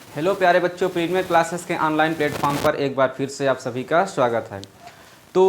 Hello प्यारे बच्चों, premiere classes के ऑनलाइन प्लेटफॉर्म पर एक बार फिर से आप सभी का स्वागत है। तो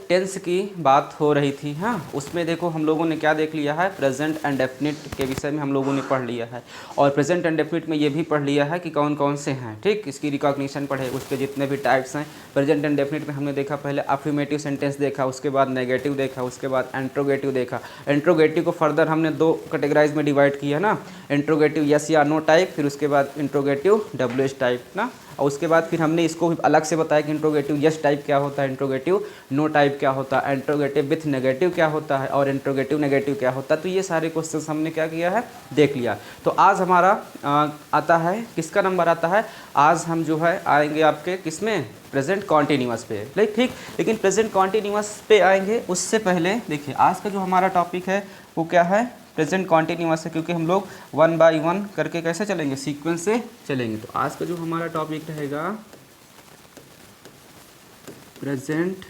टेंस की बात हो रही थी। हाँ, उसमें देखो हम लोगों ने क्या देख लिया है, प्रेजेंट एंड डेफिनिट के विषय में हम लोगों ने पढ़ लिया है। और प्रेजेंट एंड डेफिनिट में ये भी पढ़ लिया है कि कौन कौन से हैं। ठीक, इसकी रिकॉग्निशन पढ़े, उसके जितने भी टाइप्स हैं। प्रेजेंट एंड डेफिनिट में हमने देखा पहले अफर्मेटिव सेंटेंस देखा, उसके बाद नेगेटिव देखा, उसके बाद इंट्रोगेटिव देखा। इंट्रोगेटिव को फर्दर हमने दो कैटेगराइज में डिवाइड किया ना, इंट्रोगेटिव यस या नो टाइप, फिर उसके बाद इंट्रोगेटिव WH टाइप ना। और उसके बाद फिर हमने इसको भी अलग से बताया कि इंट्रोगेटिव यस टाइप क्या होता है, इंट्रोगेटिव नो टाइप क्या होता है, इंट्रोगेटिव विथ नेगेटिव क्या होता है और इंट्रोगेटिव नेगेटिव क्या होता है। तो ये सारे क्वेश्चंस हमने क्या किया है, देख लिया। तो आज हमारा आता है, किसका नंबर आता है, आज हम जो है आएंगे आपके किसमें, प्रेजेंट कॉन्टीन्यूअस पे। ठीक, लेकिन प्रेजेंट कॉन्टीन्यूअस पे आएंगे उससे पहले देखिए आज का जो हमारा टॉपिक है वो क्या है, प्रेजेंट कॉन्टीन्यूअस है, क्योंकि हम लोग 1 बाय 1 करके कैसे चलेंगे, सीक्वेंस से चलेंगे। तो आज का जो हमारा टॉपिक रहेगा प्रेजेंट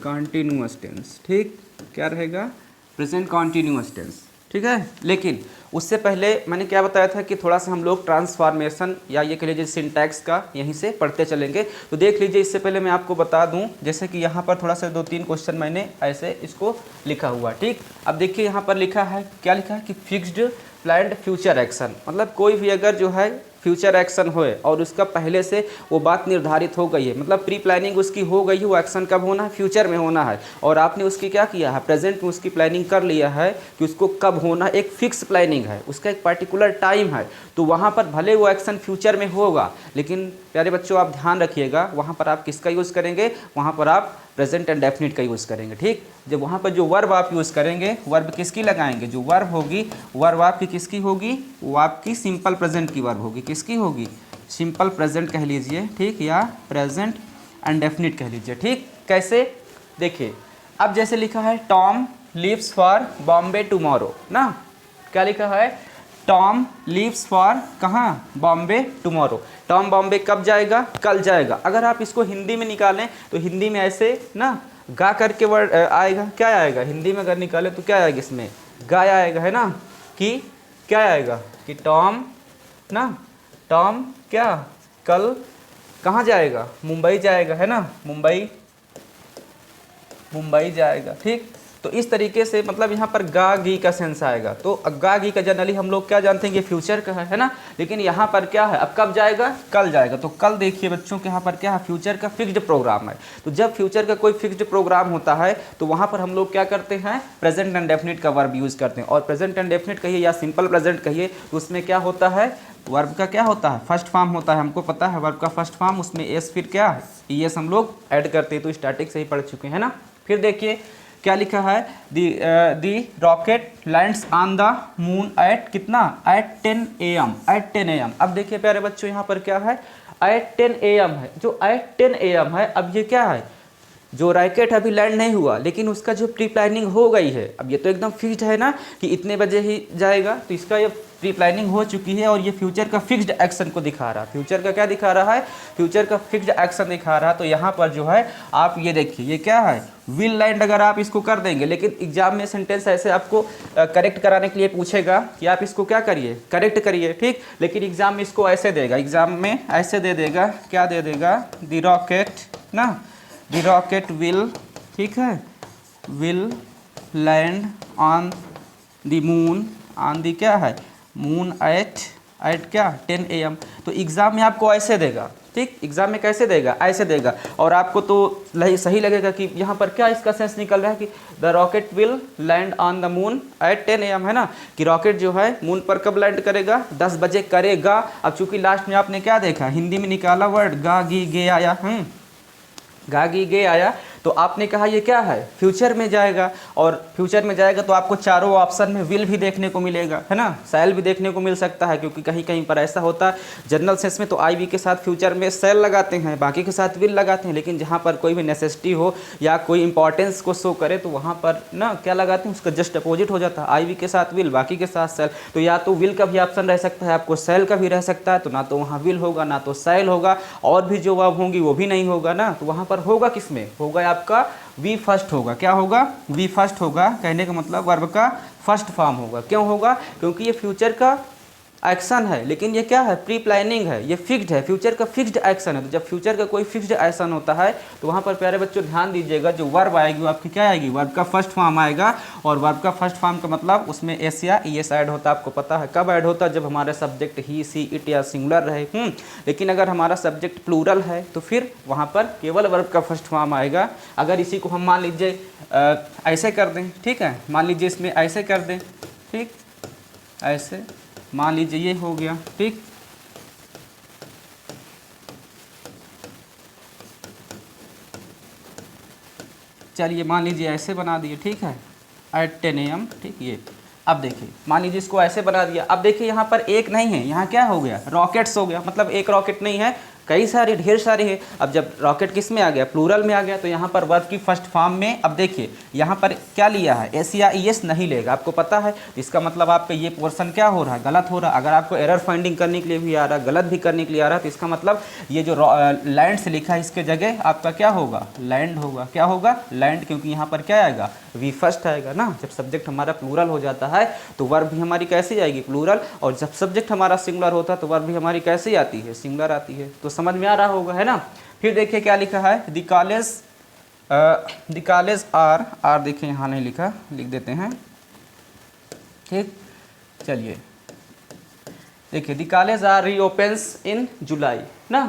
कॉन्टीन्यूअस टेंस। ठीक, क्या रहेगा, प्रेजेंट कॉन्टीन्यूअस टेंस। ठीक है, लेकिन उससे पहले मैंने क्या बताया था कि थोड़ा सा हम लोग ट्रांसफॉर्मेशन या ये कह लीजिए सिंटैक्स का यहीं से पढ़ते चलेंगे। तो देख लीजिए, इससे पहले मैं आपको बता दूं, जैसे कि यहाँ पर थोड़ा सा 2-3 क्वेश्चन मैंने ऐसे इसको लिखा हुआ। ठीक, अब देखिए यहाँ पर लिखा है, क्या लिखा है कि फिक्स्ड प्लान्ड फ्यूचर एक्शन, मतलब कोई भी अगर जो है फ्यूचर एक्शन होए और उसका पहले से वो बात निर्धारित हो गई है, मतलब प्री प्लानिंग उसकी हो गई है, वो एक्शन कब होना है, फ्यूचर में होना है, और आपने उसकी क्या किया है, प्रेजेंट में उसकी प्लानिंग कर लिया है कि उसको कब होना है, एक फिक्स प्लानिंग है, उसका एक पर्टिकुलर टाइम है। तो वहाँ पर भले वो एक्शन फ्यूचर में होगा, लेकिन प्यारे बच्चों आप ध्यान रखिएगा, वहाँ पर आप किसका यूज़ करेंगे, वहाँ पर आप प्रेजेंट एंड डेफिनिट का यूज़ करेंगे। ठीक, जब वहाँ पर जो वर्ब आप यूज़ करेंगे, वर्ब किसकी लगाएंगे, जो वर्ब होगी वर्ब आपकी किसकी होगी, वो आपकी सिंपल प्रेजेंट की वर्ब होगी। किसकी होगी, सिंपल प्रेजेंट कह लीजिए, ठीक, या प्रेजेंट एंड डेफिनिट कह लीजिए। ठीक, कैसे, देखिए अब जैसे लिखा है Tom leaves for Bombay tomorrow ना, क्या लिखा है, टॉम लीव्स फॉर कहाँ, बॉम्बे टुमारो। टॉम बॉम्बे कब जाएगा, कल जाएगा। अगर आप इसको हिंदी में निकालें तो हिंदी में ऐसे ना गा करके वर्ड आएगा, क्या आएगा हिंदी में अगर निकालें तो क्या आएगा, इसमें गा आएगा, है ना, कि क्या आएगा कि टॉम ना, टॉम क्या कल कहाँ जाएगा, मुंबई जाएगा, है ना, मुंबई जाएगा। ठीक, तो इस तरीके से मतलब यहाँ पर गा गी का सेंस आएगा। तो गा गी का जनरली हम लोग क्या जानते हैं, ये फ्यूचर का है ना, लेकिन यहाँ पर क्या है, अब कब जाएगा, कल जाएगा। तो कल देखिए बच्चों के यहाँ पर क्या है, फ्यूचर का फिक्स्ड प्रोग्राम है। तो जब फ्यूचर का कोई फिक्स्ड प्रोग्राम होता है तो वहाँ पर हम लोग क्या करते हैं, प्रेजेंट एंड डेफिनिट का वर्ब यूज़ करते हैं। और प्रेजेंट एंड डेफिनिट कहिए या सिंपल प्रेजेंट कहिए, तो उसमें क्या होता है, वर्ब का क्या होता है, फर्स्ट फॉर्म होता है, हमको पता है वर्ब का फर्स्ट फॉर्म, उसमें एस फिर क्या है, ईएस हम लोग ऐड करते हैं। तो स्टैटिक से ही पढ़ चुके हैं ना। फिर देखिए क्या लिखा है, the rocket lands on the moon at कितना, एट 10 AM, एट 10 AM। अब देखिए प्यारे बच्चों यहाँ पर क्या है, एट 10 AM है, जो एट 10 AM है। अब ये क्या है, जो रॉकेट अभी लैंड नहीं हुआ लेकिन उसका जो प्री प्लानिंग हो गई है। अब ये तो एकदम फिक्स्ड है ना कि इतने बजे ही जाएगा, तो इसका ये प्री प्लानिंग हो चुकी है और ये फ्यूचर का फिक्स्ड एक्शन को दिखा रहा है। फ्यूचर का क्या दिखा रहा है, फ्यूचर का फिक्स्ड एक्शन दिखा रहा है। तो यहाँ पर जो है आप ये देखिए, ये क्या है, विल लैंड अगर आप इसको कर देंगे, लेकिन एग्जाम में सेंटेंस ऐसे आपको करेक्ट कराने के लिए पूछेगा कि आप इसको क्या करिए, करेक्ट करिए। ठीक, लेकिन एग्जाम में इसको ऐसे देगा, एग्जाम में ऐसे दे देगा, क्या दे देगा, द रॉकेट ना, द रॉकेट विल, ठीक है, will land on the moon, on the क्या है, मून एट क्या 10 AM। तो एग्ज़ाम में आपको ऐसे देगा। ठीक, एग्जाम में कैसे देगा, ऐसे देगा। और आपको तो सही लगेगा कि यहाँ पर क्या इसका सेंस निकल रहा है कि the rocket will land on the moon at 10 AM, है ना, कि रॉकेट जो है मून पर कब लैंड करेगा, 10 बजे करेगा। अब चूंकि लास्ट में आपने क्या देखा, हिंदी में निकाला वर्ड गा गी गे आया, गा गी गे आया, तो आपने कहा ये क्या है, फ्यूचर में जाएगा। और फ्यूचर में जाएगा तो आपको चारों ऑप्शन में विल भी देखने को मिलेगा, है ना, सेल भी देखने को मिल सकता है, क्योंकि कहीं कहीं पर ऐसा होता है जनरल सेंस में तो आई वी के साथ फ्यूचर में सेल लगाते हैं, बाकी के साथ विल लगाते हैं। लेकिन जहाँ पर कोई भी नेसेसिटी हो या कोई इंपॉर्टेंस को शो करे तो वहाँ पर ना क्या लगाते हैं, उसका जस्ट अपोजिट हो जाता है, आई वी के साथ विल, बाकी के साथ सेल। तो या तो विल का भी ऑप्शन रह सकता है, आपको सेल का भी रह सकता है। तो ना तो वहाँ विल होगा ना तो सेल होगा, और भी जो वर्ब होंगी वो भी नहीं होगा ना। तो वहाँ पर होगा किसमें, होगा आपका वी फर्स्ट होगा। क्या होगा, वी फर्स्ट होगा, कहने का मतलब वर्ब का फर्स्ट फॉर्म होगा। क्यों होगा? क्योंकि ये फ्यूचर का एक्शन है, लेकिन ये क्या है? प्री प्लानिंग है, ये फिक्स्ड है, फ्यूचर का फिक्स्ड एक्शन है। तो जब फ्यूचर का कोई फिक्स्ड एक्शन होता है तो वहाँ पर प्यारे बच्चों ध्यान दीजिएगा, जो वर्ब आएगी वो आपकी क्या आएगी? वर्ब का फर्स्ट फॉर्म आएगा। और वर्ब का फर्स्ट फॉर्म का मतलब उसमें एस या ईएस ऐड होता है। आपको पता है कब ऐड होता है? जब हमारा सब्जेक्ट ही, सी, इट या सिंगुलर रहे। लेकिन अगर हमारा सब्जेक्ट प्लूरल है तो फिर वहाँ पर केवल वर्ब का फर्स्ट फॉर्म आएगा। अगर इसी को हम मान लीजिए ऐसे कर दें, ठीक है, मान लीजिए इसमें ऐसे कर दें, ठीक, ऐसे मान लीजिए ये हो गया, ठीक, चलिए मान लीजिए ऐसे बना दिए, ठीक है, एट 10 AM, ठीक। ये अब देखिए, मान लीजिए इसको ऐसे बना दिया। अब देखिए यहाँ पर एक नहीं है, यहाँ क्या हो गया? रॉकेट्स हो गया। मतलब एक रॉकेट नहीं है, कई सारे, ढेर सारे हैं। अब जब रॉकेट किस में आ गया? प्लूरल में आ गया। तो यहाँ पर वर्ब की फर्स्ट फॉर्म में अब देखिए यहाँ पर क्या लिया है? एस या ईएस नहीं लेगा, आपको पता है। इसका मतलब आपका ये पोर्शन क्या हो रहा है? गलत हो रहा है। अगर आपको एरर फाइंडिंग करने के लिए भी आ रहा है, गलत भी करने के लिए आ रहा है, तो इसका मतलब ये जो लैंड से लिखा है इसके जगह आपका क्या होगा? लैंड होगा। क्या होगा? लैंड, क्योंकि यहाँ पर क्या आएगा? वी फर्स्ट आएगा ना। जब सब्जेक्ट हमारा प्लूरल हो जाता है तो वर्ब भी हमारी कैसे आएगी? प्लूरल। और जब सब्जेक्ट हमारा सिंगुलर होता है तो वर्ब भी हमारी कैसे आती है? सिंगुलर आती है। तो समझ में आ रहा होगा, है ना। फिर देखिए क्या लिखा है? द कॉलेज आर देखिए यहाँ नहीं लिखा, लिख देते हैं, ठीक। चलिए देखिए, द कॉलेज आर रीओपन्स इन जुलाई ना।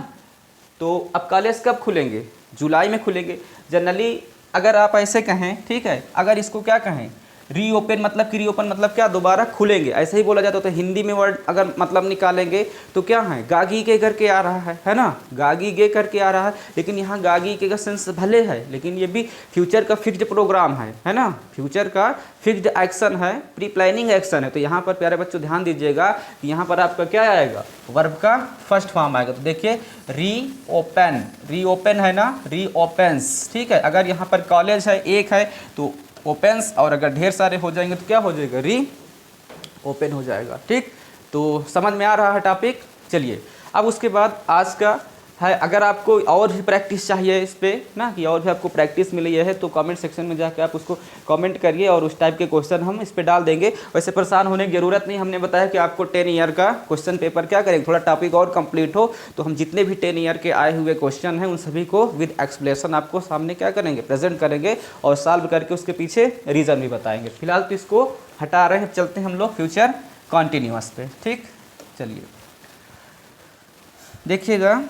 तो अब कॉलेज कब खुलेंगे? जुलाई में खुलेंगे। जनरली अगर आप ऐसे कहें, ठीक है, अगर इसको क्या कहें? रीओपन, मतलब कि रीओपन मतलब क्या? दोबारा खुलेंगे, ऐसे ही बोला जाता है। तो हिंदी में वर्ड अगर मतलब निकालेंगे तो क्या है? गागी के करके आ रहा है ना, गागी गे करके आ रहा है। लेकिन यहाँ गागी के का सेंस भले है, लेकिन ये भी फ्यूचर का फिक्स्ड प्रोग्राम है ना, फ्यूचर का फिक्स्ड एक्शन है, प्री प्लानिंग एक्शन है। तो यहाँ पर प्यारे बच्चों ध्यान दीजिएगा कि यहाँ पर आपका क्या आएगा? वर्ब का फर्स्ट फॉर्म आएगा। तो देखिए रीओपन, रीओपन है ना, रीओपन्स, ठीक है। अगर यहाँ पर कॉलेज है, एक है तो ओपन्स, और अगर ढेर सारे हो जाएंगे तो क्या हो जाएगा? री ओपन हो जाएगा, ठीक। तो समझ में आ रहा है टॉपिक। चलिए अब उसके बाद आज का है, अगर आपको और भी प्रैक्टिस चाहिए इस पर ना, कि और भी आपको प्रैक्टिस मिली है, तो कमेंट सेक्शन में जाकर आप उसको कमेंट करिए और उस टाइप के क्वेश्चन हम इस पर डाल देंगे। वैसे परेशान होने की ज़रूरत नहीं। हमने बताया कि आपको 10 ईयर का क्वेश्चन पेपर क्या करेंगे, थोड़ा टॉपिक और कंप्लीट हो तो हम जितने भी 10 ईयर के आए हुए क्वेश्चन हैं उन सभी को विद एक्सप्लेनेशन आपको सामने क्या करेंगे? प्रेजेंट करेंगे और सॉल्व करके उसके पीछे रीज़न भी बताएंगे। फिलहाल तो इसको हटा रहे हैं, चलते हैं हम लोग फ्यूचर कॉन्टिन्यूअस पे, ठीक। चलिए देखिएगा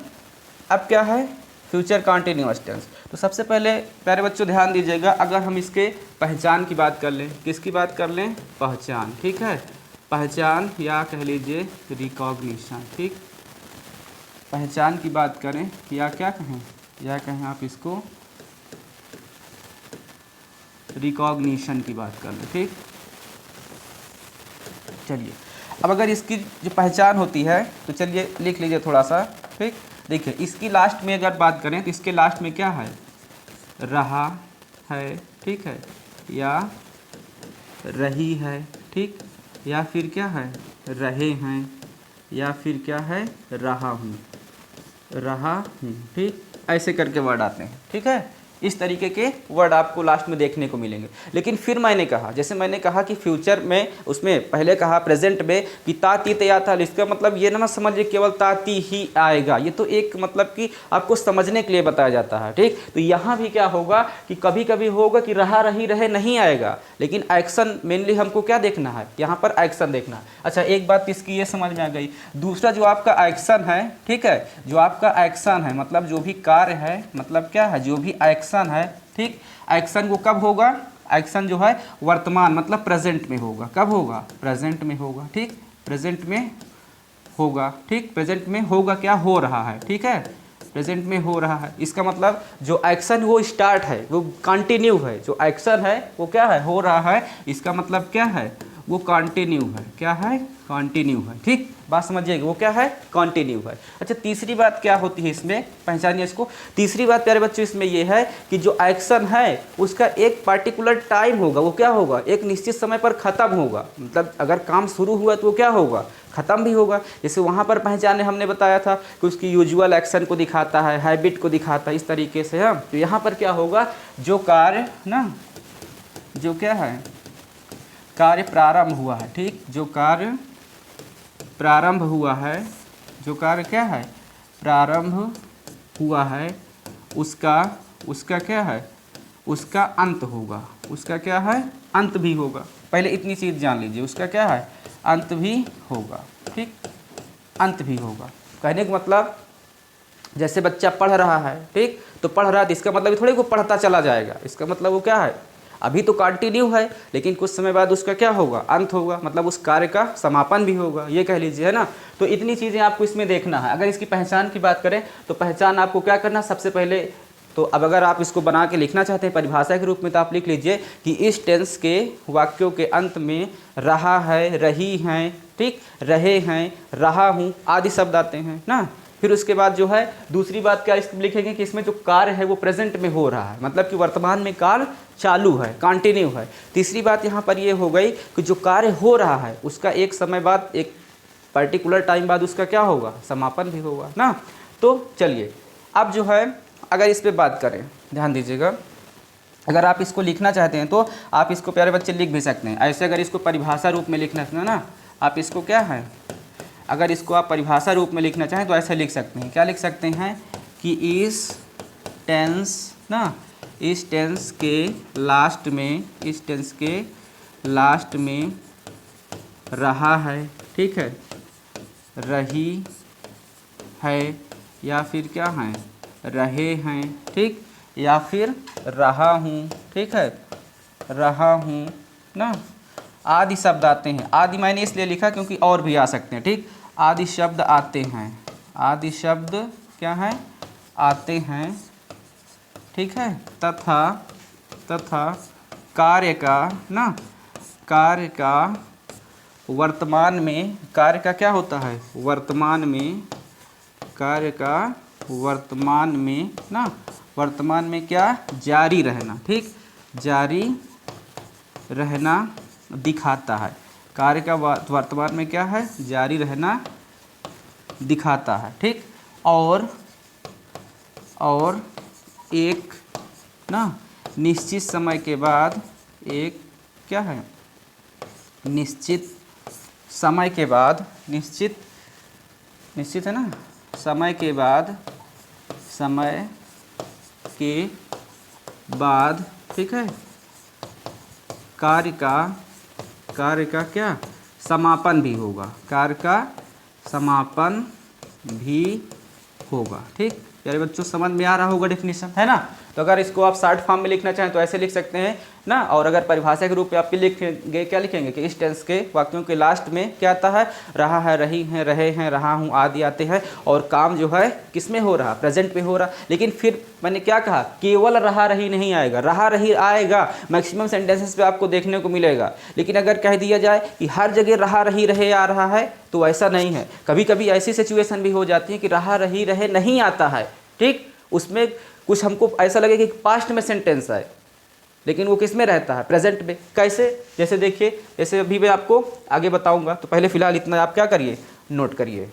अब क्या है? Future continuous tense. तो सबसे पहले प्यारे बच्चों ध्यान दीजिएगा, अगर हम इसके पहचान की बात कर लें, किसकी बात कर लें? पहचान, ठीक है, पहचान या कह लीजिए रिकॉग्निशन, ठीक। पहचान की बात करें या क्या कहें, या कहें आप इसको रिकॉग्निशन की बात कर लें, ठीक। चलिए अब अगर इसकी जो पहचान होती है तो चलिए लिख लीजिए थोड़ा सा, ठीक। देखिए इसकी लास्ट में अगर बात करें तो इसके लास्ट में क्या है? रहा है, ठीक है, या रही है, ठीक, या फिर क्या है? रहे हैं, या फिर क्या है? रहा हूँ, रहा हूँ, ठीक। ऐसे करके वर्ड आते हैं, ठीक है। इस तरीके के वर्ड आपको लास्ट में देखने को मिलेंगे। लेकिन फिर मैंने कहा, जैसे मैंने कहा कि फ्यूचर में, उसमें पहले कहा प्रेजेंट में कि ताती तया था, इसका मतलब ये ना समझिए केवल ताती ही आएगा। ये तो एक मतलब कि आपको समझने के लिए बताया जाता है, ठीक। तो यहाँ भी क्या होगा कि कभी कभी होगा कि रहा, रही, रहे नहीं आएगा, लेकिन एक्शन मेनली हमको क्या देखना है? यहाँ पर एक्शन देखना है। अच्छा एक बात इसकी ये समझ में आ गई। दूसरा जो आपका एक्शन है, ठीक है, जो आपका एक्शन है मतलब जो भी कार्य है, मतलब क्या है? जो भी एक्शन है, ठीक। एक्शन वो कब होगा? एक्शन जो है वर्तमान मतलब प्रेजेंट में होगा। कब होगा? प्रेजेंट में होगा, ठीक। प्रेजेंट में होगा, ठीक। प्रेजेंट में होगा, क्या हो रहा है, ठीक है, प्रेजेंट में हो रहा है। इसका मतलब जो एक्शन वो स्टार्ट है, वो कंटिन्यू है। जो एक्शन है वो क्या है? हो रहा है। इसका मतलब क्या है? वो कंटिन्यू है। क्या है? कंटिन्यू है, ठीक। बात समझिएगा, वो क्या है? कंटिन्यू है। अच्छा तीसरी बात क्या होती है इसमें, पहचानिए इसको। तीसरी बात प्यारे बच्चों इसमें ये है कि जो एक्शन है उसका एक पर्टिकुलर टाइम होगा। वो क्या होगा? एक निश्चित समय पर ख़त्म होगा। मतलब अगर काम शुरू हुआ तो वो क्या होगा? ख़त्म भी होगा। जैसे वहाँ पर पहचाने हमने बताया था कि उसकी यूजुअल एक्शन को दिखाता है, हैबिट को दिखाता है, इस तरीके से है। तो यहाँ पर क्या होगा? जो कार्य ना, जो क्या है? कार्य प्रारंभ हुआ है, ठीक, जो कार्य प्रारंभ हुआ है, जो कार्य क्या है प्रारंभ हुआ है, उसका क्या है, उसका अंत होगा, उसका क्या है अंत भी होगा। पहले इतनी चीज़ जान लीजिए, उसका क्या है अंत भी होगा, ठीक, अंत भी होगा। कहने का मतलब जैसे बच्चा पढ़ रहा है, ठीक, तो पढ़ रहा है तो इसका मतलब थोड़ी को पढ़ता चला जाएगा, इसका मतलब वो क्या है अभी तो कंटिन्यू है, लेकिन कुछ समय बाद उसका क्या होगा अंत होगा, मतलब उस कार्य का समापन भी होगा, ये कह लीजिए, है ना। तो इतनी चीज़ें आपको इसमें देखना है। अगर इसकी पहचान की बात करें तो पहचान आपको क्या करना, सबसे पहले तो अब अगर आप इसको बना के लिखना चाहते हैं परिभाषा के रूप में तो आप लिख लीजिए कि इस टेंस के वाक्यों के अंत में रहा है, रही हैं, ठीक, रहे हैं, रहा हूँ आदि शब्द आते हैं ना। फिर उसके बाद जो है दूसरी बात क्या लिखेंगे कि इसमें जो कार्य है वो प्रेजेंट में हो रहा है, मतलब कि वर्तमान में कार्य चालू है, कंटिन्यू है। तीसरी बात यहाँ पर ये हो गई कि जो कार्य हो रहा है उसका एक समय बाद, एक पर्टिकुलर टाइम बाद उसका क्या होगा समापन भी होगा ना। तो चलिए अब जो है अगर इस पर बात करें, ध्यान दीजिएगा, अगर आप इसको लिखना चाहते हैं तो आप इसको प्यारे बच्चे लिख भी सकते हैं ऐसे। अगर इसको परिभाषा रूप में लिखना है ना, आप इसको क्या है, अगर इसको आप परिभाषा रूप में लिखना चाहें तो ऐसे लिख सकते हैं, क्या लिख सकते हैं कि इस टेंस ना, इस टेंस के लास्ट में, इस टेंस के लास्ट में रहा है, ठीक है, रही है, या फिर क्या है रहे हैं, ठीक, या फिर रहा हूँ, ठीक है, रहा हूँ ना, आदि शब्द आते हैं। आदि मैंने इसलिए लिखा क्योंकि और भी आ सकते हैं, ठीक, आदि शब्द आते हैं, आदि शब्द क्या है आते हैं, ठीक है, तथा कार्य का ना, कार्य का वर्तमान में, कार्य का क्या होता है वर्तमान में, कार्य का वर्तमान में ना, वर्तमान में क्या जारी रहना, ठीक, जारी रहना दिखाता है। कार्य का वर्तमान में क्या है जारी रहना दिखाता है, ठीक, और एक ना निश्चित समय के बाद, एक क्या है निश्चित समय के बाद, निश्चित है ना, समय के बाद, समय के बाद, ठीक है, कार्य का क्या समापन भी होगा, कार्य का समापन भी होगा, ठीक। प्यारे बच्चों समझ में आ रहा होगा डेफिनेशन, है ना। तो अगर इसको आप शॉर्ट फॉर्म में लिखना चाहें तो ऐसे लिख सकते हैं ना, और अगर परिभाषा के रूप में आप लिखेंगे, क्या लिखेंगे कि इस टेंस के वाक्यों के लास्ट में क्या आता है, रहा है, रही हैं, रहे हैं, रहा हूँ आदि आते हैं, और काम जो है किस में हो रहा, प्रेजेंट में हो रहा। लेकिन फिर मैंने क्या कहा, केवल रहा रही नहीं आएगा, रहा रही आएगा, मैक्सिमम सेंटेंसेस पे आपको देखने को मिलेगा। लेकिन अगर कह दिया जाए कि हर जगह रहा रही रहे आ रहा है तो ऐसा नहीं है। कभी कभी ऐसी सिचुएशन भी हो जाती है कि रहा रही रहे नहीं आता है, ठीक, उसमें कुछ हमको ऐसा लगे कि पास्ट में सेंटेंस है, लेकिन वो किस में रहता है प्रेजेंट में। कैसे, जैसे देखिए, जैसे अभी मैं आपको आगे बताऊंगा, तो पहले फिलहाल इतना आप क्या करिए नोट करिए।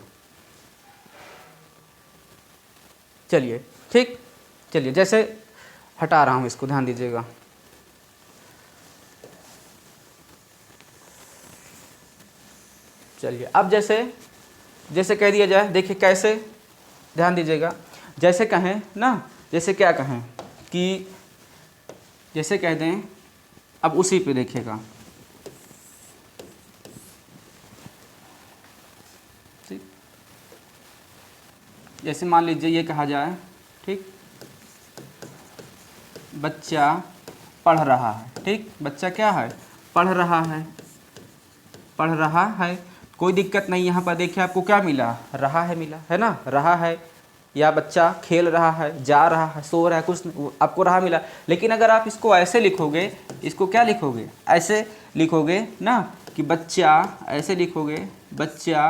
चलिए ठीक, चलिए जैसे हटा रहा हूँ इसको, ध्यान दीजिएगा। चलिए अब जैसे कह दिया जाए, देखिए कैसे, ध्यान दीजिएगा, जैसे कहें ना, जैसे क्या कहें कि जैसे कह दें, अब उसी पे देखिएगा, ठीक, जैसे मान लीजिए ये कहा जाए, ठीक, बच्चा पढ़ रहा है, ठीक, बच्चा क्या है पढ़ रहा है, पढ़ रहा है, कोई दिक्कत नहीं। यहाँ पर देखिए आपको क्या मिला, रहा है मिला, है ना, रहा है, या बच्चा खेल रहा है, जा रहा है, सो रहा है, कुछ आपको रहा मिला। लेकिन अगर आप इसको ऐसे लिखोगे, इसको क्या लिखोगे, ऐसे लिखोगे ना कि बच्चा, ऐसे लिखोगे बच्चा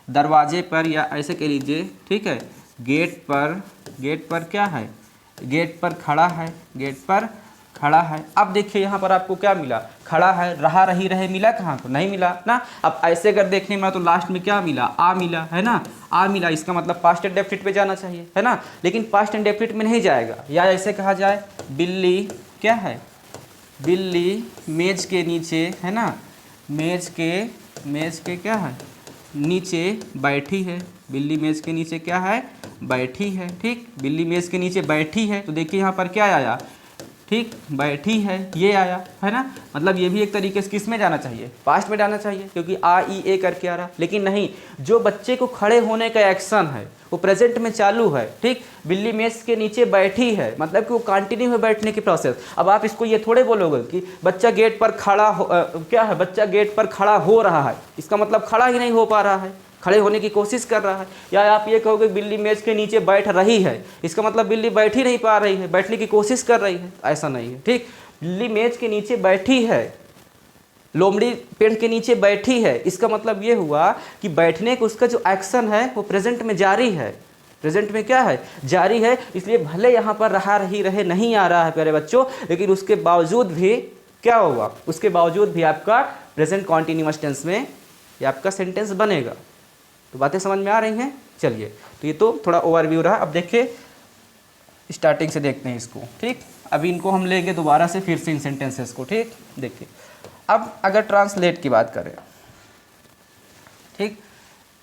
दरवाजे पर, या ऐसे कह लीजिए, ठीक है, गेट पर क्या है, गेट पर खड़ा है, गेट पर खड़ा है। अब देखिए यहाँ पर आपको क्या मिला, खड़ा है, रहा रही रहे मिला कहाँ, तो नहीं मिला ना। अब ऐसे अगर देखने में तो लास्ट में क्या मिला, आ मिला, है ना, आ मिला, इसका मतलब पास्ट एंड डेफिनिट पे जाना चाहिए, है ना, लेकिन पास्ट एंड डेफिनिट में नहीं जाएगा। या ऐसे कहा जाए, बिल्ली क्या है, बिल्ली मेज के नीचे, है ना, मेज के क्या है, नीचे बैठी है। बिल्ली मेज के नीचे क्या है, बैठी है। ठीक, बिल्ली मेज के नीचे बैठी है, तो देखिए यहाँ पर क्या आया, ठीक, बैठी है, ये आया है ना। मतलब ये भी एक तरीके से किस में जाना चाहिए, पास्ट में जाना चाहिए, क्योंकि आ ई ए करके आ रहा। लेकिन नहीं, जो बच्चे को खड़े होने का एक्शन है वो प्रेजेंट में चालू है। ठीक, बिल्ली मेज के नीचे बैठी है, मतलब कि वो कंटिन्यू है बैठने की प्रोसेस। अब आप इसको ये थोड़े बोलोगे कि बच्चा गेट पर खड़ा हो, क्या है, बच्चा गेट पर खड़ा हो रहा है, इसका मतलब खड़ा ही नहीं हो पा रहा है, खड़े होने की कोशिश कर रहा है। या आप ये कहोगे बिल्ली मेज के नीचे बैठ रही है, इसका मतलब बिल्ली बैठ ही नहीं पा रही है, बैठने की कोशिश कर रही है, ऐसा नहीं है। ठीक, बिल्ली मेज के नीचे बैठी है, लोमड़ी पेड़ के नीचे बैठी है, इसका मतलब ये हुआ कि बैठने का उसका जो एक्शन है वो प्रेजेंट में जारी है। प्रेजेंट में क्या है, जारी है। इसलिए भले यहाँ पर रहा रही रहे नहीं आ रहा है प्यारे बच्चों, लेकिन उसके बावजूद भी क्या होगा, उसके बावजूद भी आपका प्रेजेंट कॉन्टिन्यूअस टेंस में ये आपका सेंटेंस बनेगा। तो बातें समझ में आ रही हैं। चलिए, तो ये तो थोड़ा ओवरव्यू रहा। अब देखिए स्टार्टिंग से देखते हैं इसको। ठीक, अभी इनको हम लेंगे दोबारा से फिर से इन सेंटेंसेस को। ठीक, देखिए अब अगर ट्रांसलेट की बात करें, ठीक,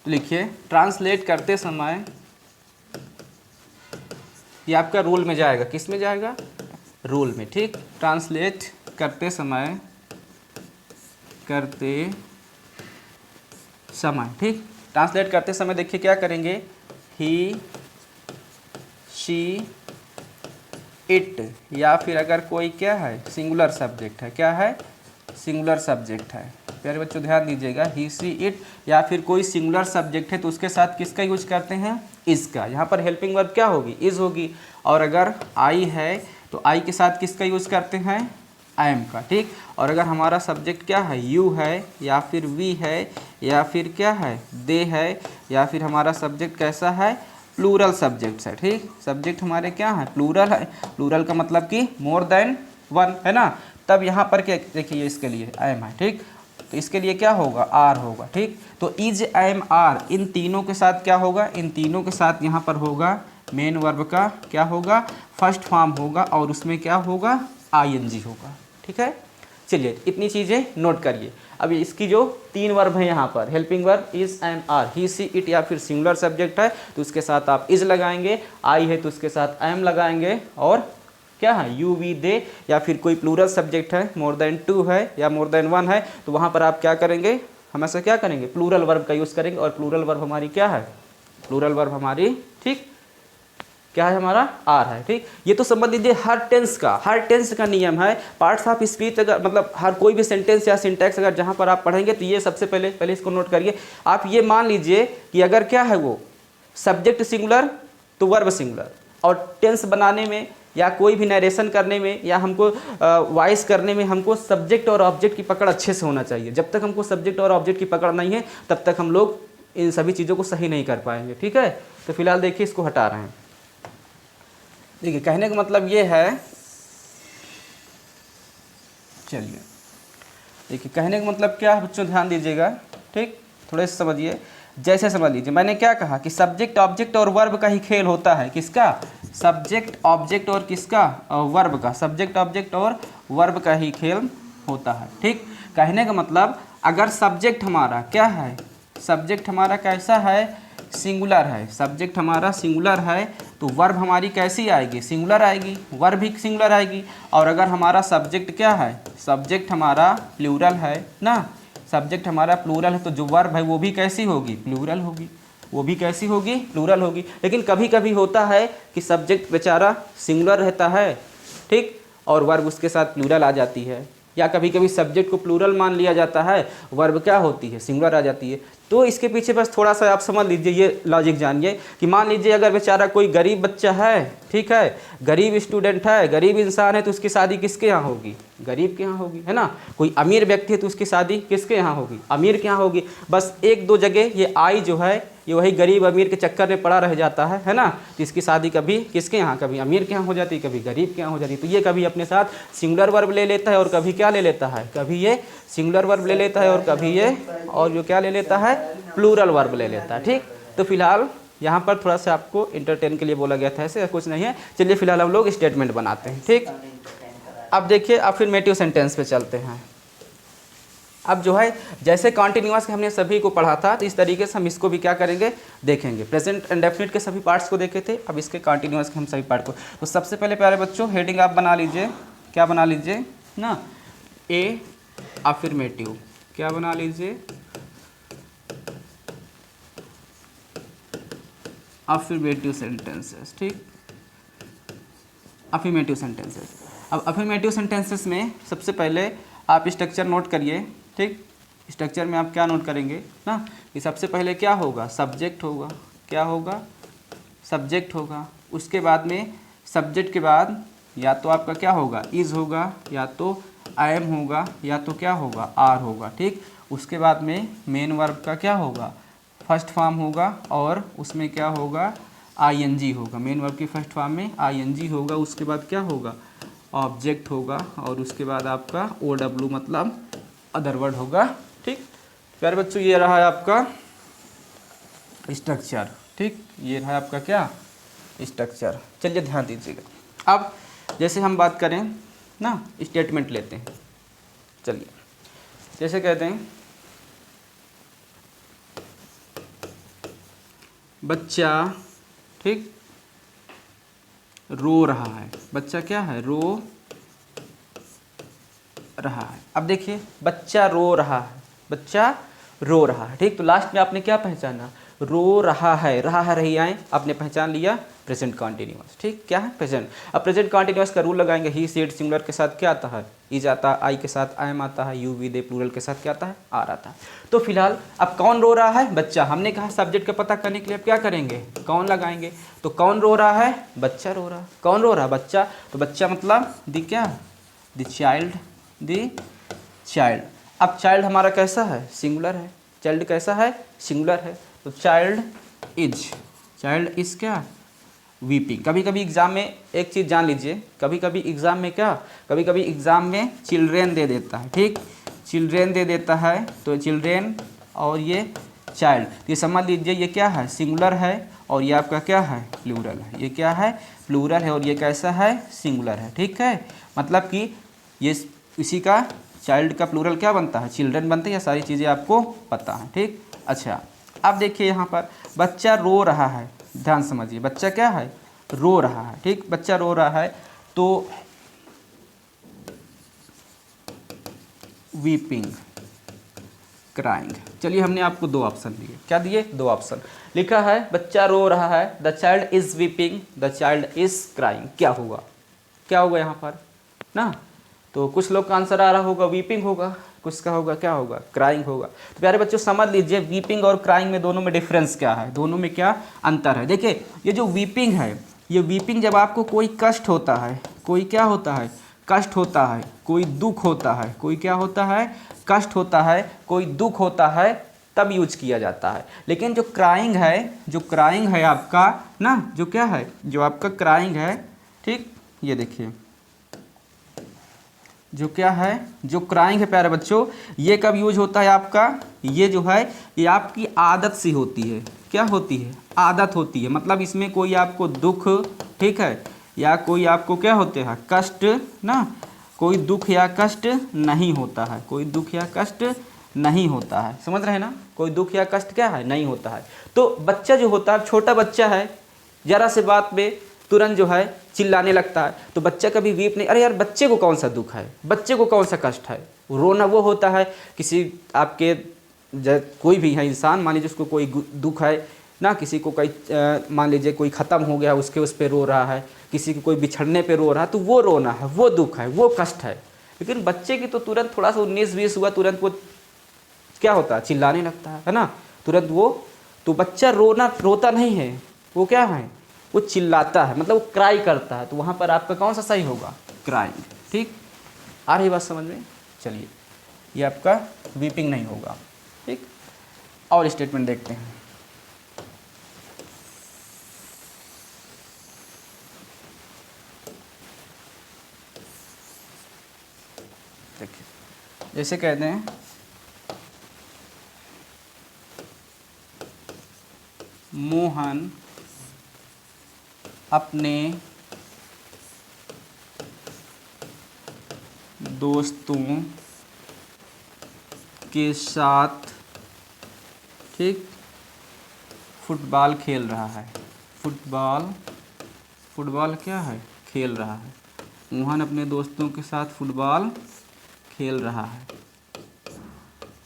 तो लिखिए ट्रांसलेट करते समय ये आपका रूल में जाएगा, किस में जाएगा, रूल में। ठीक, ट्रांसलेट करते समय ठीक, ट्रांसलेट करते समय देखिए क्या करेंगे, ही शी इट, या फिर अगर कोई क्या है सिंगुलर सब्जेक्ट है, क्या है, सिंगुलर सब्जेक्ट है। प्यारे बच्चों ध्यान दीजिएगा, ही सी इट या फिर कोई सिंगुलर सब्जेक्ट है तो उसके साथ किसका यूज करते हैं, इसका। यहाँ पर हेल्पिंग वर्ब क्या होगी, इज होगी। और अगर आई है तो आई के साथ किसका यूज करते हैं, आई एम का। ठीक, और अगर हमारा सब्जेक्ट क्या है, यू है या फिर वी है या फिर क्या है, दे है, या फिर हमारा सब्जेक्ट कैसा है, प्लूरल सब्जेक्ट्स है। ठीक, सब्जेक्ट हमारे क्या है, प्लूरल है। प्लूरल का मतलब कि मोर देन वन है ना। तब यहाँ पर क्या, देखिए इसके लिए आई एम है। ठीक, तो इसके लिए क्या होगा, आर होगा। ठीक, तो इज, आई एम, आर, इन तीनों के साथ क्या होगा, इन तीनों के साथ यहाँ पर होगा मेन वर्ब का क्या होगा, फर्स्ट फॉर्म होगा, और उसमें क्या होगा, आईएनजी होगा। ठीक है, चलिए इतनी चीज़ें नोट करिए। अब इसकी जो तीन वर्ब हैं यहाँ पर, helping verb is, am, are, he she it या फिर सिंगुलर सब्जेक्ट है तो उसके साथ आप इज लगाएंगे, आई है तो उसके साथ एम लगाएंगे, और क्या है, यू वी दे, या फिर कोई प्लूरल सब्जेक्ट है, मोर देन टू है या मोर देन वन है तो वहाँ पर आप क्या करेंगे, हमेशा क्या करेंगे, प्लूरल वर्ब का यूज़ करेंगे। और प्लूरल वर्ब हमारी क्या है, प्लूरल वर्ब हमारी, ठीक, क्या है, हमारा आर है। ठीक, ये तो समझ लीजिए हर टेंस का नियम है। पार्ट्स ऑफ स्पीच अगर मतलब हर कोई भी सेंटेंस या सिंटैक्स अगर जहाँ पर आप पढ़ेंगे तो ये सबसे पहले इसको नोट करिए। आप ये मान लीजिए कि अगर क्या है वो सब्जेक्ट सिंगुलर तो वर्ब सिंगुलर, और टेंस बनाने में या कोई भी नरेशन करने में या हमको वॉइस करने में हमको सब्जेक्ट और ऑब्जेक्ट की पकड़ अच्छे से होना चाहिए। जब तक हमको सब्जेक्ट और ऑब्जेक्ट की पकड़ नहीं है तब तक हम लोग इन सभी चीज़ों को सही नहीं कर पाएंगे। ठीक है, तो फिलहाल देखिए इसको हटा रहे हैं। देखिए कहने का मतलब ये है, चलिए देखिए कहने का मतलब क्या है बच्चों, ध्यान दीजिएगा। ठीक, थोड़े से समझिए। जैसे समझ लीजिए मैंने क्या कहा कि सब्जेक्ट ऑब्जेक्ट और वर्ब का ही खेल होता है। किसका, सब्जेक्ट ऑब्जेक्ट और किसका, वर्ब का। सब्जेक्ट ऑब्जेक्ट और वर्ब का ही खेल होता है। ठीक, कहने का मतलब अगर सब्जेक्ट हमारा क्या है, सब्जेक्ट हमारा कैसा है, सिंगुलर है, सब्जेक्ट हमारा सिंगुलर है तो वर्ब हमारी कैसी आएगी, सिंगुलर आएगी, वर्ब भी सिंगुलर आएगी। और अगर हमारा सब्जेक्ट क्या है, सब्जेक्ट हमारा प्लूरल है ना, सब्जेक्ट हमारा प्लूरल है तो जो वर्ब है वो भी कैसी होगी, प्लूरल होगी, वो भी कैसी होगी, प्लूरल होगी। लेकिन कभी कभी होता है कि सब्जेक्ट बेचारा सिंगुलर रहता है, ठीक, और वर्ब उसके साथ प्लूरल आ जाती है, या कभी कभी सब्जेक्ट को प्लूरल मान लिया जाता है, वर्ब क्या होती है, सिंगुलर आ जाती है। तो इसके पीछे बस थोड़ा सा आप समझ लीजिए, ये लॉजिक जानिए कि मान लीजिए अगर बेचारा कोई गरीब बच्चा है, ठीक है, गरीब स्टूडेंट है, गरीब इंसान है तो उसकी शादी किसके यहाँ होगी, गरीब के यहाँ होगी, है ना। कोई अमीर व्यक्ति है तो उसकी शादी किसके यहाँ होगी, अमीर के यहाँ होगी। बस एक दो जगह ये आई जो है ये वही गरीब अमीर के चक्कर में पड़ा रह जाता है ना। तो इसकी शादी कभी किसके यहाँ, कभी अमीर के यहाँ हो जाती है, कभी गरीब के यहाँ हो जाती है। तो ये कभी अपने साथ सिंगुलर वर्ब ले लेता है और कभी क्या ले लेता है, कभी ये सिंगुलर वर्ब ले लेता है और कभी ये और जो क्या ले लेता है, प्लूरल वर्ब ले लेता है। ठीक, तो फिलहाल यहाँ पर थोड़ा सा आपको इंटरटेन के लिए बोला गया था, ऐसे कुछ नहीं है। चलिए फिलहाल हम लोग स्टेटमेंट बनाते हैं। ठीक, अब देखिए अफर्मेटिव सेंटेंस पे चलते हैं। अब जो है जैसे कॉन्टिन्यूअस हमने सभी को पढ़ा था, तो इस तरीके से हम इसको भी क्या करेंगे, देखेंगे। प्रेजेंट इंडेफिनिट के सभी पार्ट्स को देखे थे, अब इसके कॉन्टिन्यूअस के हम सभी पार्ट को। तो सबसे पहले प्यारे बच्चों हेडिंग आप बना लीजिए, क्या बना लीजिए ना, ए अफर्मेटिव, क्या बना लीजिए, अफर्मेटिव सेंटेंसेस, ठीक, अफर्मेटिव सेंटेंसेस। अब अफर्मेटिव सेंटेंसेस में सबसे पहले आप स्ट्रक्चर नोट करिए, ठीक। स्ट्रक्चर में आप क्या नोट करेंगे ना, कि सबसे पहले क्या होगा, सब्जेक्ट होगा, क्या होगा, सब्जेक्ट होगा। उसके बाद में सब्जेक्ट के बाद या तो आपका क्या होगा, इज़ होगा, या तो आई एम होगा, या तो क्या होगा, आर होगा, ठीक। उसके बाद में मेन वर्ब का क्या होगा, फर्स्ट फॉर्म होगा, और उसमें क्या होगा, आईएनजी होगा। मेन वर्ब की फर्स्ट फॉर्म में आईएनजी होगा। उसके बाद क्या होगा, ऑब्जेक्ट होगा, और उसके बाद आपका OW मतलब अदर वर्ड होगा, ठीक। प्यारे बच्चों ये रहा है आपका स्ट्रक्चर, ठीक, ये रहा आपका क्या, स्ट्रक्चर। चलिए ध्यान दीजिएगा। अब जैसे हम बात करें ना, स्टेटमेंट लेते हैं। चलिए जैसे कहते हैं बच्चा, ठीक, रो रहा है, बच्चा क्या है, रो रहा है। अब देखिए बच्चा रो रहा है, बच्चा रो रहा है, ठीक। तो लास्ट में आपने क्या पहचाना, रो रहा है रही आए, आपने पहचान लिया प्रेजेंट कॉन्टिन्यूअस, ठीक, क्या है, प्रेजेंट। अब प्रेजेंट कॉन्टिन्यूअस का रूल लगाएंगे, ही सेड सिंगुलर के साथ क्या आता है, इज आता है, आई के साथ आई एम आता है, यू वी दे प्लूरल के साथ क्या आता है, आर आता है। तो फिलहाल अब कौन रो रहा है, बच्चा। हमने कहा सब्जेक्ट का पता करने के लिए अब क्या करेंगे, कौन लगाएंगे। तो कौन रो रहा है, बच्चा रो रहा है। कौन रो रहा है, बच्चा। तो बच्चा मतलब द क्या, द चाइल्ड, द चाइल्ड। अब चाइल्ड हमारा कैसा है, सिंगुलर है। चाइल्ड कैसा है, सिंगुलर है। तो चाइल्ड इज क्या, वीपिंग। कभी कभी एग्जाम में एक चीज़ जान लीजिए, कभी कभी एग्जाम में क्या, कभी कभी एग्जाम में चिल्ड्रेन दे देता है, ठीक, चिल्ड्रेन दे देता है। तो चिल्ड्रेन और ये चाइल्ड, ये समझ लीजिए ये क्या है, सिंगुलर है, और ये आपका क्या है, प्लूरल है। ये क्या है, प्लूरल है, और ये कैसा है, सिंगुलर है, ठीक है। मतलब कि ये इसी का चाइल्ड का प्लूरल क्या बनता है, चिल्ड्रन बनते हैं। ये सारी चीज़ें आपको पता है, ठीक। अच्छा अब देखिए यहाँ पर बच्चा रो रहा है, ध्यान समझिए, बच्चा क्या है, रो रहा है, ठीक, बच्चा रो रहा है। तो वीपिंग, क्राइंग। चलिए हमने आपको दो ऑप्शन दिए, क्या दिए, दो ऑप्शन। लिखा है बच्चा रो रहा है, the child is weeping, the child is crying. क्या होगा, क्या होगा यहाँ पर ना। तो कुछ लोग का आंसर आ रहा होगा वीपिंग होगा, कुछ का होगा क्या होगा, क्राइंग होगा। तो प्यारे बच्चों समझ लीजिए वीपिंग और क्राइंग में दोनों में डिफरेंस क्या है, दोनों में क्या अंतर है। देखिए ये जो वीपिंग है, ये वीपिंग जब आपको कोई कष्ट होता है, कोई क्या होता है, कष्ट होता है, कोई दुख होता है, कोई क्या होता है, कष्ट होता है, कोई दुख होता है, तब यूज किया जाता है। लेकिन जो क्राइंग है, जो क्राइंग है आपका ना, जो क्या है, जो आपका क्राइंग है, ठीक, ये देखिए जो क्या है, जो क्राइंग है प्यारे बच्चों, ये कब यूज होता है आपका, ये जो है ये आपकी आदत सी होती है। क्या होती है, आदत होती है। मतलब इसमें कोई आपको दुख, ठीक है, या कोई आपको क्या होते हैं, कष्ट ना, कोई दुख या कष्ट नहीं होता है, कोई दुख या कष्ट नहीं होता है। समझ रहे हैं ना, कोई दुख या कष्ट क्या है, नहीं होता है। तो बच्चा जो होता है, छोटा बच्चा है, जरा से बात में तुरंत जो है चिल्लाने लगता है। तो बच्चा कभी वीप नहीं, अरे यार बच्चे को कौन सा दुख है, बच्चे को कौन सा कष्ट है। रोना वो होता है किसी आपके कोई भी है इंसान, मान लीजिए उसको कोई दुख है ना, किसी को कोई मान लीजिए कोई ख़त्म हो गया उसके उस पर रो रहा है, किसी को कोई बिछड़ने पे रो रहा है, तो वो रोना है, वो दुख है, वो कष्ट है। लेकिन बच्चे की तो तुरंत थोड़ा सा 19-20 हुआ, तुरंत वो क्या होता है, चिल्लाने लगता है ना, तुरंत वो। तो बच्चा रोता नहीं है, वो क्या है, वो चिल्लाता है, मतलब वो क्राई करता है। तो वहाँ पर आपका कौन सा सही होगा, क्राइंग, ठीक। आ रही बात समझ में। चलिए ये आपका वीपिंग नहीं होगा, ठीक। और स्टेटमेंट देखते हैं। देखिए जैसे कहते हैं मोहन अपने दोस्तों के साथ ठीक फुटबॉल खेल रहा है। फुटबॉल क्या है, खेल रहा है। मोहन अपने दोस्तों के साथ फुटबॉल खेल रहा है।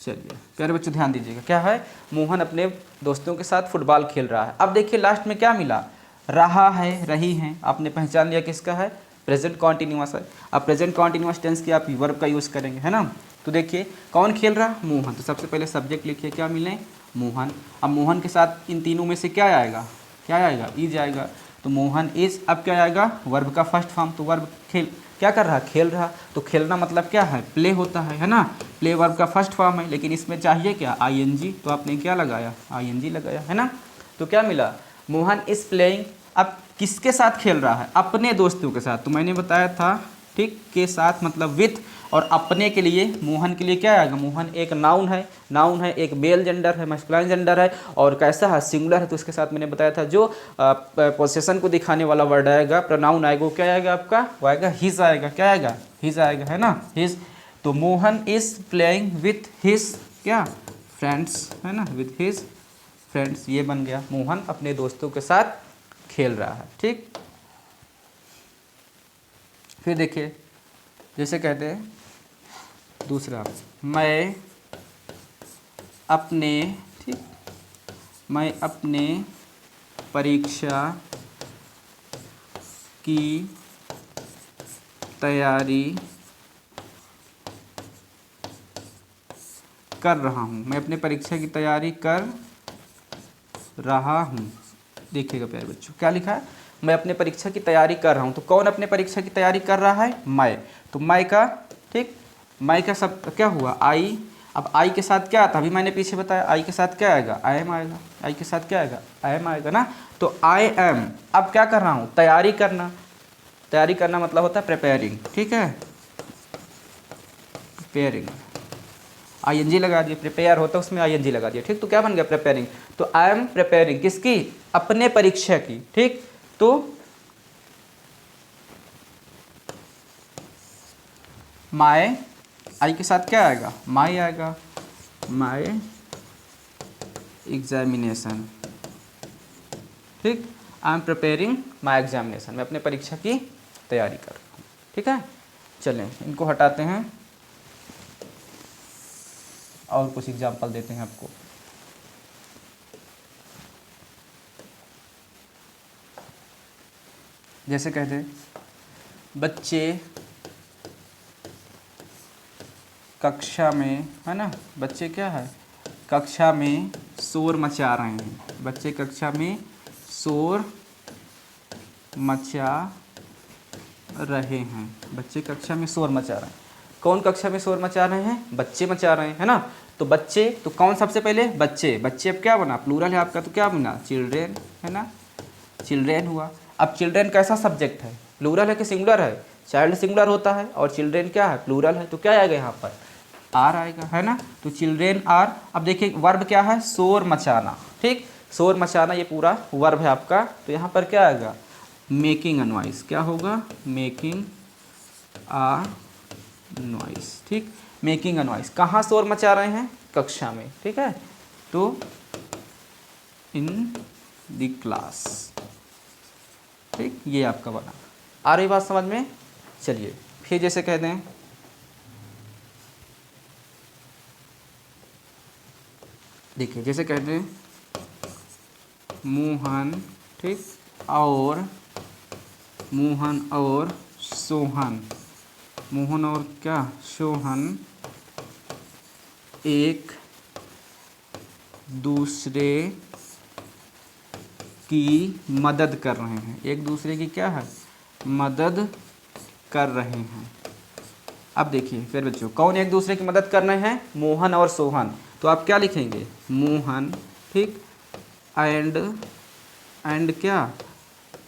चलिए प्यारे बच्चों ध्यान दीजिएगा, क्या है, मोहन अपने दोस्तों के साथ फुटबॉल खेल रहा है। अब देखिए लास्ट में क्या मिला, रहा है, रही है। आपने पहचान लिया किसका है, प्रेजेंट कॉन्टिन्यूअस है। अब प्रेजेंट कॉन्टिन्यूअस टेंस की आप वर्ब का यूज़ करेंगे, है ना। तो देखिए कौन खेल रहा, मोहन। तो सबसे पहले सब्जेक्ट लिखिए, क्या मिले, मोहन। अब मोहन के साथ इन तीनों में से क्या आएगा, इज आएगा। तो मोहन इज, अब क्या आएगा, वर्ब का फर्स्ट फॉर्म। तो वर्ब खेल, क्या कर रहा, खेल रहा। तो खेलना मतलब क्या है, प्ले होता है ना। प्ले वर्ब का फर्स्ट फॉर्म है, लेकिन इसमें चाहिए क्या, आईएनजी। तो आपने क्या लगाया, आईएनजी लगाया, है ना। तो क्या मिला, मोहन इज प्लेइंग। अब किसके साथ खेल रहा है, अपने दोस्तों के साथ। तो मैंने बताया था ठीक, के साथ मतलब विथ, और अपने के लिए, मोहन के लिए क्या आएगा, मोहन एक नाउन है, एक मेल जेंडर है, मस्कुलाइन जेंडर है, और कैसा है, सिंगुलर है। तो उसके साथ मैंने बताया था जो पोसेशन को दिखाने वाला वर्ड आएगा, प्रोनाउन आएगा, वो क्या आएगा आपका, वो आएगा हिज आएगा। क्या आएगा, हिज आएगा, है ना, हिज। तो Mohan is playing with his क्या, फ्रेंड्स, है ना, विथ हिज फ्रेंड्स। ये बन गया, मोहन अपने दोस्तों के साथ खेल रहा है। ठीक, फिर देखिए जैसे कहते हैं दूसरा, मैं अपने परीक्षा की तैयारी कर रहा हूँ। मैं अपने परीक्षा की तैयारी कर रहा हूँ। देखिएगा प्यारे बच्चों, क्या लिखा है, मैं अपने परीक्षा की तैयारी कर रहा हूँ। तो कौन अपने परीक्षा की तैयारी कर रहा है, मैं। तो मैं का, ठीक, मैं का सब क्या हुआ, आई। अब आई के साथ क्या आता, अभी मैंने पीछे बताया, आई के साथ क्या आएगा, आई एम आएगा। आई के साथ क्या आएगा, आई एम आएगा ना। तो आई एम, अब क्या कर रहा हूँ, तैयारी करना। तैयारी करना मतलब होता है प्रिपेयरिंग, ठीक है, प्रिपेयरिंग। आईएनजी लगा दिए, प्रिपेयर होता है उसमें आईएनजी लगा दिया, ठीक। तो क्या बन गया, प्रिपेयरिंग। तो आई एम प्रिपेयरिंग किसकी, अपने परीक्षा की, ठीक। तो माय, आई के साथ क्या आएगा, माई आएगा, माय एग्जामिनेशन, ठीक। I am preparing my examination, मैं अपने परीक्षा की तैयारी कर रहा हूँ, ठीक है। चलें इनको हटाते हैं और कुछ एग्जाम्पल देते हैं आपको। जैसे कहते हैं, बच्चे कक्षा में, है ना, बच्चे क्या है, कक्षा में शोर मचा रहे हैं। बच्चे कक्षा में शोर मचा रहे हैं। बच्चे कक्षा में शोर मचा रहे हैं। कौन कक्षा में शोर मचा रहे हैं, बच्चे मचा रहे हैं, है ना। तो बच्चे, तो कौन सबसे पहले, बच्चे। बच्चे अब क्या बना, प्लूरल है आपका, तो क्या बना, चिल्ड्रेन, है ना, चिल्ड्रेन हुआ। अब चिल्ड्रेन कैसा सब्जेक्ट है, प्लूरल है कि सिंगुलर है, चाइल्ड सिंगुलर होता है, और चिल्ड्रेन क्या है, प्लूरल है। तो क्या आएगा यहाँ पर, आर आएगा, है ना। तो चिल्ड्रेन आर। अब देखिए वर्ब क्या है, शोर मचाना, ठीक। शोर मचाना ये पूरा वर्ब है आपका। तो यहाँ पर क्या आएगा, मेकिंग अ नॉइस। क्या होगा, मेकिंग आ नॉइस, ठीक। मेकिंग अ नॉइस, कहाँ शोर मचा रहे हैं, कक्षा में, ठीक है। तो इन द क्लास, ठीक। ये आपका बना, आ रही बात समझ में। चलिए फिर जैसे कहते हैं, देखिए जैसे कहते हैं, मोहन, ठीक, और मोहन और सोहन, मोहन और क्या, सोहन एक दूसरे की मदद कर रहे हैं। एक दूसरे की क्या है, मदद कर रहे हैं। अब देखिए फिर बच्चों, कौन एक दूसरे की मदद कर रहे हैं, मोहन और सोहन। तो आप क्या लिखेंगे, मोहन, ठीक, एंड क्या,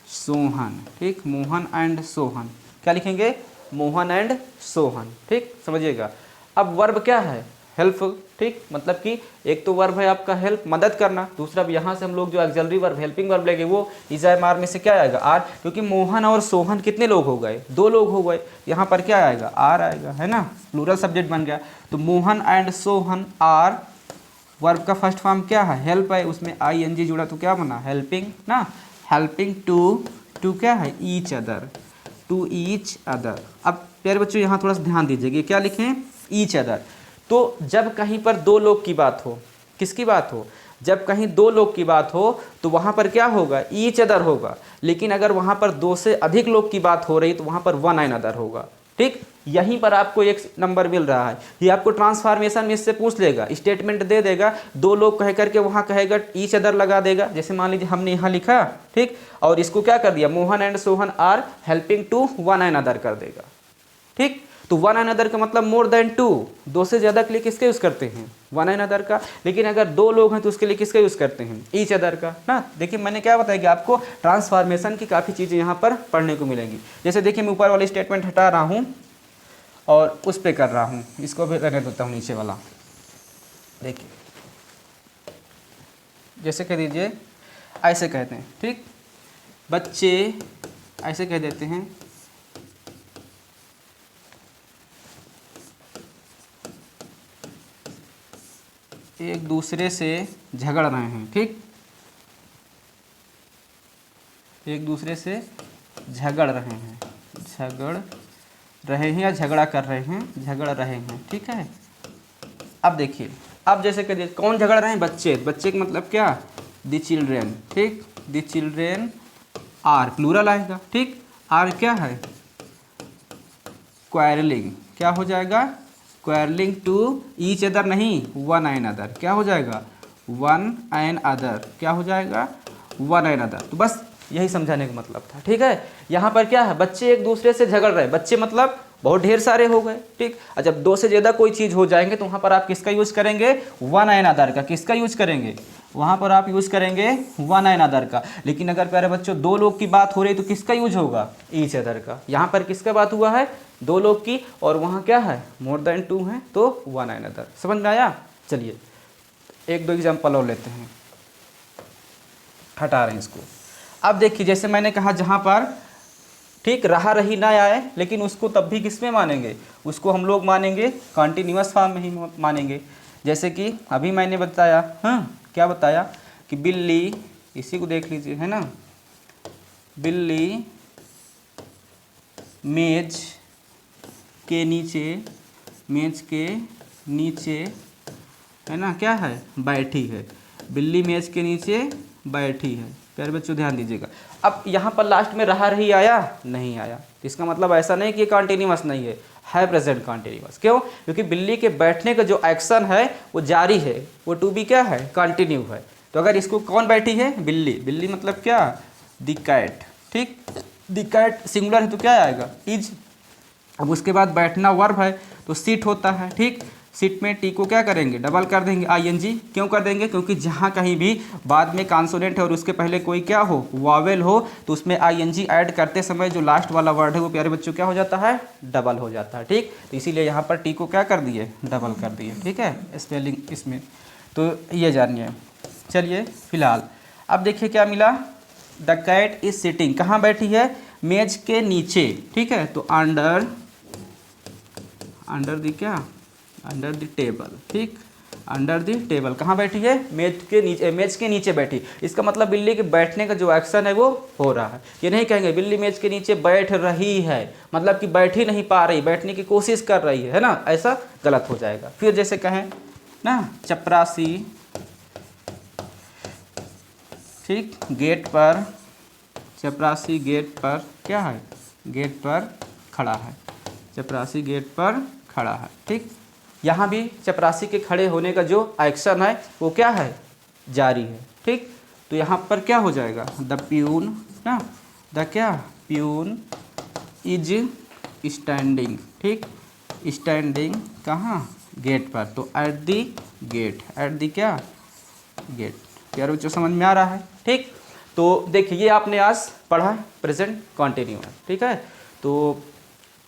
सोहन, ठीक। मोहन एंड सोहन, क्या लिखेंगे, मोहन एंड सोहन, ठीक, समझिएगा। अब वर्ब क्या है, हेल्पफुल, ठीक। ठीक, मतलब कि एक तो वर्ब है आपका हेल्प, मदद करना, दूसरा यहाँ से हम लोग जो ऑक्सिलरी वर्ब हेल्पिंग वर्ब लेंगे वो इज एम आर में से क्या आएगा, आर, क्योंकि मोहन और सोहन कितने लोग हो गए, 2 लोग हो गए, यहाँ पर क्या आएगा, आर आएगा, है ना, प्लूरल सब्जेक्ट बन गया। तो Mohan and Sohan are, verb का फर्स्ट फॉर्म क्या है, हेल्प है, उसमें आई एन जी जुड़ा तो क्या बना, हेल्पिंग ना, हेल्पिंग टू क्या है, each other, to each other. अब प्यारे बच्चों यहाँ थोड़ा सा ध्यान दीजिएगा, क्या लिखें, ईच अदर। तो जब कहीं पर 2 लोग की बात हो, किसकी बात हो, जब कहीं 2 लोग की बात हो तो वहाँ पर क्या होगा, ईच अदर होगा, लेकिन अगर वहाँ पर 2 से अधिक लोग की बात हो रही तो वहाँ पर वन एन अदर होगा। ठीक, यहीं पर आपको एक नंबर मिल रहा है, ये आपको ट्रांसफॉर्मेशन में इससे पूछ लेगा, स्टेटमेंट दे देगा, 2 लोग कह करके वहाँ कहेगा ईच अदर लगा देगा, जैसे मान लीजिए हमने यहाँ लिखा, ठीक, और इसको क्या कर दिया, Mohan and Sohan are helping to one another कर देगा। ठीक, तो वन एन अदर का मतलब मोर देन 2, 2 से ज़्यादा के लिए किसका यूज़ करते हैं, वन एन अदर का, लेकिन अगर 2 लोग हैं तो उसके लिए किसका यूज़ करते हैं, ईच अदर का ना। देखिए मैंने क्या बताया कि आपको ट्रांसफॉर्मेशन की काफ़ी चीज़ें यहाँ पर पढ़ने को मिलेंगी। जैसे देखिए मैं ऊपर वाली स्टेटमेंट हटा रहा हूँ और उस पर कर रहा हूँ, इसको भी रहने देता हूँ नीचे वाला। देखिए जैसे कह दीजिए, ऐसे कहते हैं, ठीक, बच्चे ऐसे कह देते हैं, एक दूसरे से झगड़ रहे हैं, ठीक, एक दूसरे से झगड़ रहे हैं, झगड़ रहे हैं या झगड़ा कर रहे हैं, झगड़ रहे हैं, ठीक है। अब देखिए, अब जैसे कह दीजिए कौन झगड़ रहे हैं, बच्चे, बच्चे का मतलब क्या, द चिल्ड्रेन, ठीक, द चिल्ड्रेन आर, प्लूरल आएगा, ठीक, आर क्या है, क्वारलिंग, क्या हो जाएगा, क्वारलिंग टू ईच अदर नहीं, वन एन अदर, क्या हो जाएगा, वन एन अदर, क्या हो जाएगा, वन एन अदर। तो बस यही समझाने का मतलब था, ठीक है। यहाँ पर क्या है, बच्चे एक दूसरे से झगड़ रहे हैं, बच्चे मतलब बहुत ढेर सारे हो गए, ठीक, और जब 2 से ज़्यादा कोई चीज़ हो जाएंगे तो वहाँ पर आप किसका यूज़ करेंगे, वन एन अदर का, किसका यूज़ करेंगे, वहाँ पर आप यूज़ करेंगे वन एन अदर का। लेकिन अगर प्यारे बच्चों 2 लोग की बात हो रही तो किसका यूज होगा, ईच अदर का। यहाँ पर किसका बात हुआ है, 2 लोग की, और वहाँ क्या है, मोर देन 2 है तो वन एन अदर। समझ में आया। चलिए 1-2 एग्जाम्पल और लेते हैं, हटा रहे हैं इसको। अब देखिए जैसे मैंने कहा जहाँ पर ठीक रहा रही ना आए, लेकिन उसको तब भी किस में मानेंगे, उसको हम लोग मानेंगे कॉन्टिन्यूअस फॉर्म में ही मानेंगे। जैसे कि अभी मैंने बताया, हाँ क्या बताया कि बिल्ली, इसी को देख लीजिए, है ना, बिल्ली मेज के नीचे, मेज के नीचे, है ना, क्या है, बैठी है, बिल्ली मेज के नीचे बैठी है। प्यारे बच्चों ध्यान दीजिएगा, अब यहाँ पर लास्ट में रहा रही आया, नहीं आया, तो इसका मतलब ऐसा नहीं कि कॉन्टिन्यूअस नहीं है प्रेजेंट कॉन्टिन्यूअस। क्यों, क्योंकि बिल्ली के बैठने का जो एक्शन है वो जारी है, वो टू बी क्या है, कंटिन्यू है। तो अगर इसको कौन बैठी है, बिल्ली, बिल्ली मतलब क्या, द कैट, ठीक, द कैट सिंगुलर है तो क्या आएगा, इज। अब उसके बाद बैठना वर्ब है तो सिट होता है, ठीक, सिट में टी को क्या करेंगे, डबल कर देंगे, आईएनजी। क्यों कर देंगे, क्योंकि जहाँ कहीं भी बाद में कॉन्सोनेंट है और उसके पहले कोई क्या हो, वावेल हो, तो उसमें आईएनजी ऐड करते समय जो लास्ट वाला वर्ड है वो प्यारे बच्चों क्या हो जाता है, डबल हो जाता है, ठीक। तो इसीलिए यहाँ पर टी को क्या कर दिए, डबल कर दिए, ठीक है, स्पेलिंग इसमें। तो ये जानिए। चलिए फिलहाल अब देखिए क्या मिला, द कैट इज सिटिंग, कहाँ बैठी है, मेज के नीचे, ठीक है। तो अंडर द क्या, अंडर द टेबल, ठीक, अंडर द टेबल, कहाँ बैठी है, मेज के नीचे, मेज के नीचे बैठी। इसका मतलब बिल्ली के बैठने का जो एक्शन है वो हो रहा है। ये नहीं कहेंगे बिल्ली मेज के नीचे बैठ रही है, मतलब कि बैठ ही नहीं पा रही, बैठने की कोशिश कर रही है ना, ऐसा गलत हो जाएगा। फिर जैसे कहें ना, चपरासी, ठीक, गेट पर, चपरासी गेट पर क्या है, गेट पर खड़ा है, चपरासी गेट पर खड़ा है, ठीक। यहाँ भी चपरासी के खड़े होने का जो एक्शन है वो क्या है, जारी है, ठीक। तो यहाँ पर क्या हो जाएगा, द प्यून ना, द क्या, प्यून इज स्टैंडिंग, ठीक, स्टैंडिंग कहाँ, गेट पर। तो at the gate, at the क्या, गेट। प्यारे बच्चों समझ में आ रहा है, ठीक। तो देखिए ये आपने आज पढ़ा प्रेजेंट कॉन्टिन्यूअस, ठीक है। तो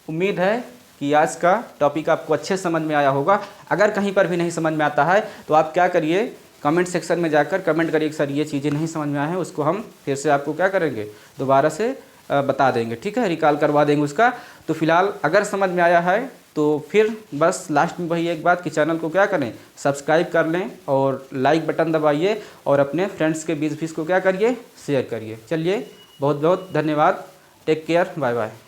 उम्मीद है कि आज का टॉपिक आपको अच्छे समझ में आया होगा। अगर कहीं पर भी नहीं समझ में आता है तो आप क्या करिए, कमेंट सेक्शन में जाकर कमेंट करिए कि सर ये चीज़ें नहीं समझ में आए हैं, उसको हम फिर से आपको क्या करेंगे, दोबारा से बता देंगे, ठीक है, रिकॉल करवा देंगे उसका। तो फिलहाल अगर समझ में आया है तो फिर बस लास्ट में वही एक बात कि चैनल को क्या करें, सब्सक्राइब कर लें और लाइक बटन दबाइए और अपने फ्रेंड्स के बीच भी इसको क्या करिए, शेयर करिए। चलिए बहुत बहुत धन्यवाद, टेक केयर, बाय बाय।